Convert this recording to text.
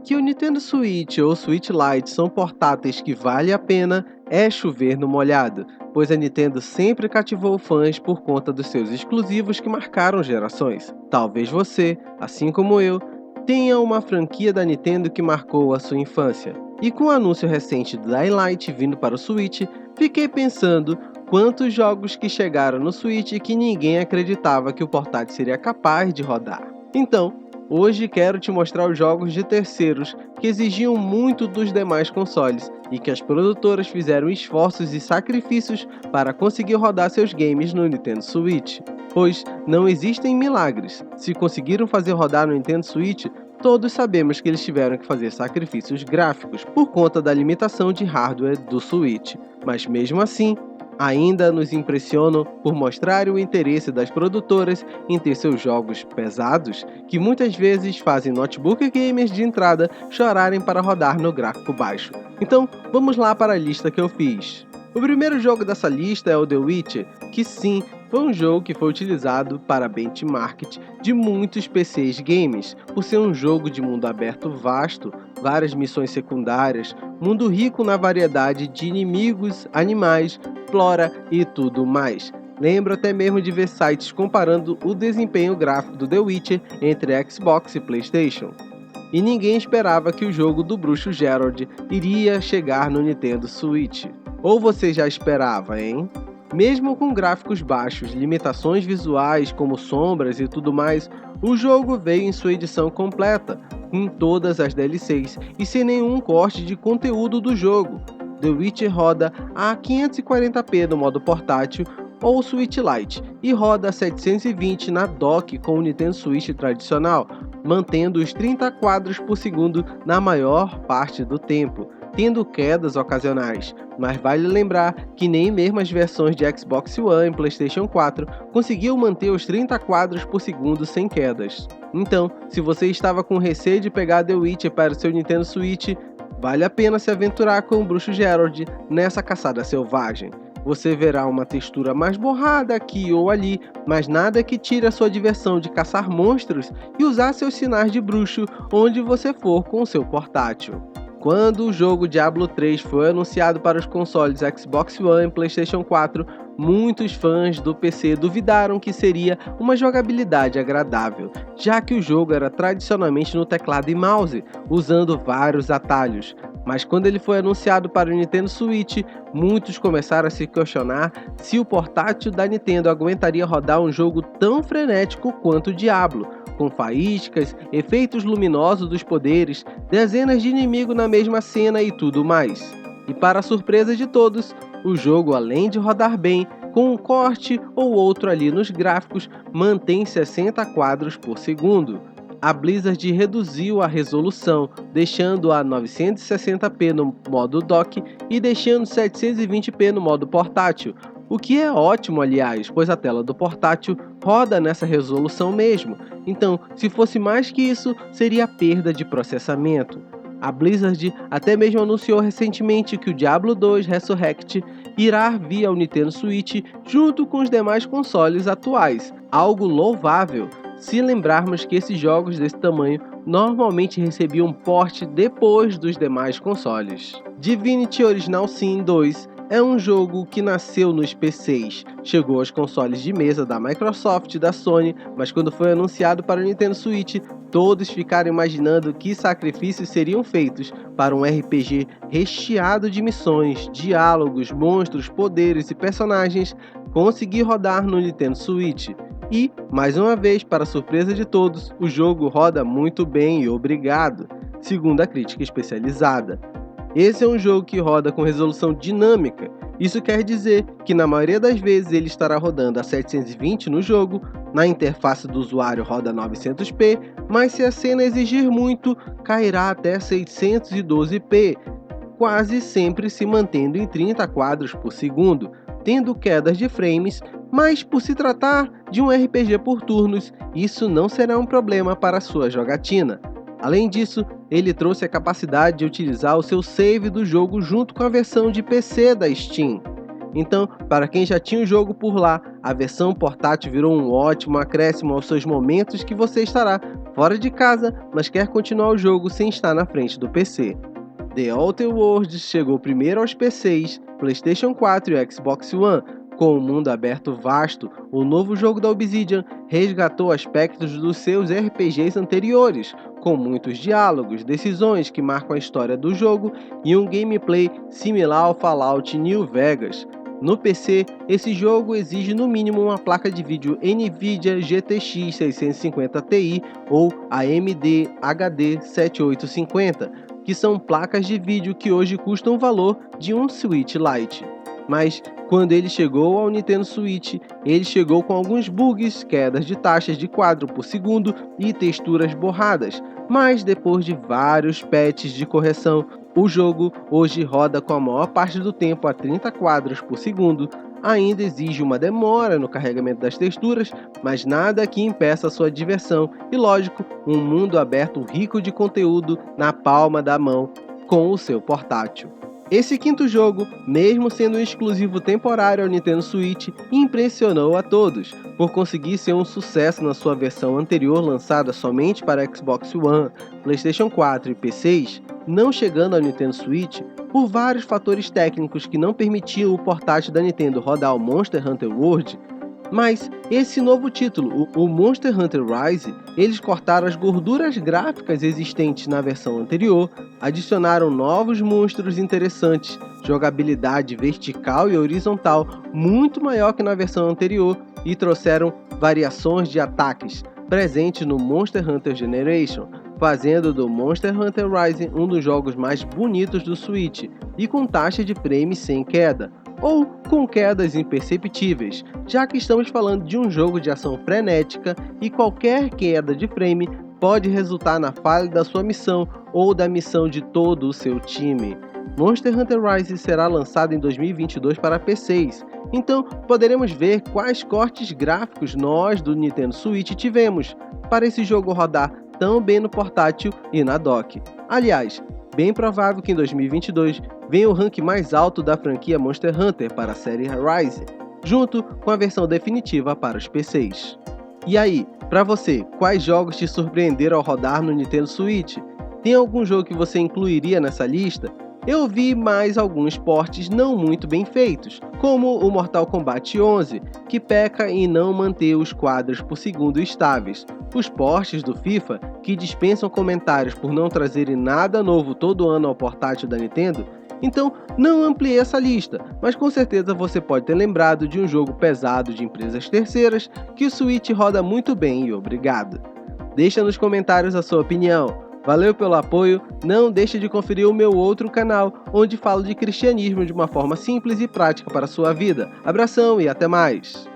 Que o Nintendo Switch ou Switch Lite são portáteis que vale a pena é chover no molhado, pois a Nintendo sempre cativou fãs por conta dos seus exclusivos que marcaram gerações. Talvez você, assim como eu, tenha uma franquia da Nintendo que marcou a sua infância. E com o anúncio recente do Dying Light vindo para o Switch, fiquei pensando quantos jogos que chegaram no Switch que ninguém acreditava que o portátil seria capaz de rodar. Então, hoje quero te mostrar os jogos de terceiros que exigiam muito dos demais consoles e que as produtoras fizeram esforços e sacrifícios para conseguir rodar seus games no Nintendo Switch. Pois não existem milagres. Se conseguiram fazer rodar no Nintendo Switch, todos sabemos que eles tiveram que fazer sacrifícios gráficos por conta da limitação de hardware do Switch. Mas mesmo assim, ainda nos impressionam por mostrar o interesse das produtoras em ter seus jogos pesados, que muitas vezes fazem notebook gamers de entrada chorarem para rodar no gráfico baixo. Então, vamos lá para a lista que eu fiz. O primeiro jogo dessa lista é o The Witcher, que sim, foi um jogo que foi utilizado para benchmark de muitos PCs games, por ser um jogo de mundo aberto vasto, várias missões secundárias, mundo rico na variedade de inimigos, animais, flora e tudo mais. Lembro até mesmo de ver sites comparando o desempenho gráfico do The Witcher entre Xbox e PlayStation. E ninguém esperava que o jogo do bruxo Geralt iria chegar no Nintendo Switch. Ou você já esperava, hein? Mesmo com gráficos baixos, limitações visuais como sombras e tudo mais, o jogo veio em sua edição completa, com todas as DLCs e sem nenhum corte de conteúdo do jogo. The Witcher roda a 540p no modo portátil ou Switch Lite e roda a 720 na dock com o Nintendo Switch tradicional, mantendo os 30 quadros por segundo na maior parte do tempo, tendo quedas ocasionais, mas vale lembrar que nem mesmo as versões de Xbox One e PlayStation 4 conseguiam manter os 30 quadros por segundo sem quedas. Então, se você estava com receio de pegar The Witcher para o seu Nintendo Switch, vale a pena se aventurar com o bruxo Geralt nessa caçada selvagem. Você verá uma textura mais borrada aqui ou ali, mas nada que tire a sua diversão de caçar monstros e usar seus sinais de bruxo onde você for com o seu portátil. Quando o jogo Diablo 3 foi anunciado para os consoles Xbox One e PlayStation 4, muitos fãs do PC duvidaram que seria uma jogabilidade agradável, já que o jogo era tradicionalmente no teclado e mouse, usando vários atalhos. Mas quando ele foi anunciado para o Nintendo Switch, muitos começaram a se questionar se o portátil da Nintendo aguentaria rodar um jogo tão frenético quanto o Diablo, com faíscas, efeitos luminosos dos poderes, dezenas de inimigos na mesma cena e tudo mais. E para a surpresa de todos, o jogo, além de rodar bem, com um corte ou outro ali nos gráficos, mantém 60 quadros por segundo. A Blizzard reduziu a resolução, deixando a 960p no modo dock e deixando 720p no modo portátil, o que é ótimo, aliás, pois a tela do portátil roda nessa resolução mesmo, então se fosse mais que isso, seria perda de processamento. A Blizzard até mesmo anunciou recentemente que o Diablo 2 Resurrect irá vir ao Nintendo Switch junto com os demais consoles atuais, algo louvável, se lembrarmos que esses jogos desse tamanho normalmente recebiam porte depois dos demais consoles. Divinity Original Sin 2 é um jogo que nasceu nos PCs, chegou aos consoles de mesa da Microsoft e da Sony, mas quando foi anunciado para o Nintendo Switch, todos ficaram imaginando que sacrifícios seriam feitos para um RPG recheado de missões, diálogos, monstros, poderes e personagens conseguir rodar no Nintendo Switch. E, mais uma vez, para surpresa de todos, o jogo roda muito bem e obrigado, segundo a crítica especializada. Esse é um jogo que roda com resolução dinâmica. Isso quer dizer que na maioria das vezes ele estará rodando a 720 no jogo, na interface do usuário roda 900p, mas se a cena exigir muito, cairá até 612p, quase sempre se mantendo em 30 quadros por segundo, tendo quedas de frames, mas por se tratar de um RPG por turnos, isso não será um problema para a sua jogatina. Além disso, ele trouxe a capacidade de utilizar o seu save do jogo junto com a versão de PC da Steam. Então, para quem já tinha o jogo por lá, a versão portátil virou um ótimo acréscimo aos seus momentos que você estará fora de casa, mas quer continuar o jogo sem estar na frente do PC. The Outer Worlds chegou primeiro aos PCs, PlayStation 4 e Xbox One. Com um mundo aberto vasto, o novo jogo da Obsidian resgatou aspectos dos seus RPGs anteriores, com muitos diálogos, decisões que marcam a história do jogo e um gameplay similar ao Fallout New Vegas. No PC, esse jogo exige no mínimo uma placa de vídeo NVIDIA GTX 650 Ti ou AMD HD 7850, que são placas de vídeo que hoje custam o valor de um Switch Lite. Mas quando ele chegou ao Nintendo Switch, ele chegou com alguns bugs, quedas de taxas de quadro por segundo e texturas borradas. Mas depois de vários patches de correção, o jogo hoje roda com a maior parte do tempo a 30 quadros por segundo. Ainda exige uma demora no carregamento das texturas, mas nada que impeça sua diversão e, lógico, um mundo aberto rico de conteúdo na palma da mão com o seu portátil. Esse quinto jogo, mesmo sendo um exclusivo temporário ao Nintendo Switch, impressionou a todos, por conseguir ser um sucesso na sua versão anterior lançada somente para Xbox One, PlayStation 4 e PCs, não chegando ao Nintendo Switch por vários fatores técnicos que não permitiam o portátil da Nintendo rodar o Monster Hunter World. Mas esse novo título, o Monster Hunter Rise, eles cortaram as gorduras gráficas existentes na versão anterior, adicionaram novos monstros interessantes, jogabilidade vertical e horizontal muito maior que na versão anterior e trouxeram variações de ataques presentes no Monster Hunter Generation, fazendo do Monster Hunter Rise um dos jogos mais bonitos do Switch e com taxa de frame sem queda, ou com quedas imperceptíveis, já que estamos falando de um jogo de ação frenética e qualquer queda de frame pode resultar na falha da sua missão ou da missão de todo o seu time. Monster Hunter Rise será lançado em 2022 para PCs, então poderemos ver quais cortes gráficos nós do Nintendo Switch tivemos para esse jogo rodar tão bem no portátil e na dock. Aliás, bem provável que em 2022 venha o rank mais alto da franquia Monster Hunter para a série Rise, junto com a versão definitiva para os PCs. E aí, para você, quais jogos te surpreenderam ao rodar no Nintendo Switch? Tem algum jogo que você incluiria nessa lista? Eu vi mais alguns portes não muito bem feitos, como o Mortal Kombat 11, que peca em não manter os quadros por segundo estáveis, os portes do FIFA, que dispensam comentários por não trazerem nada novo todo ano ao portátil da Nintendo. Então não ampliei essa lista, mas com certeza você pode ter lembrado de um jogo pesado de empresas terceiras que o Switch roda muito bem e obrigado. Deixa nos comentários a sua opinião. Valeu pelo apoio, não deixe de conferir o meu outro canal, onde falo de cristianismo de uma forma simples e prática para a sua vida. Abração e até mais!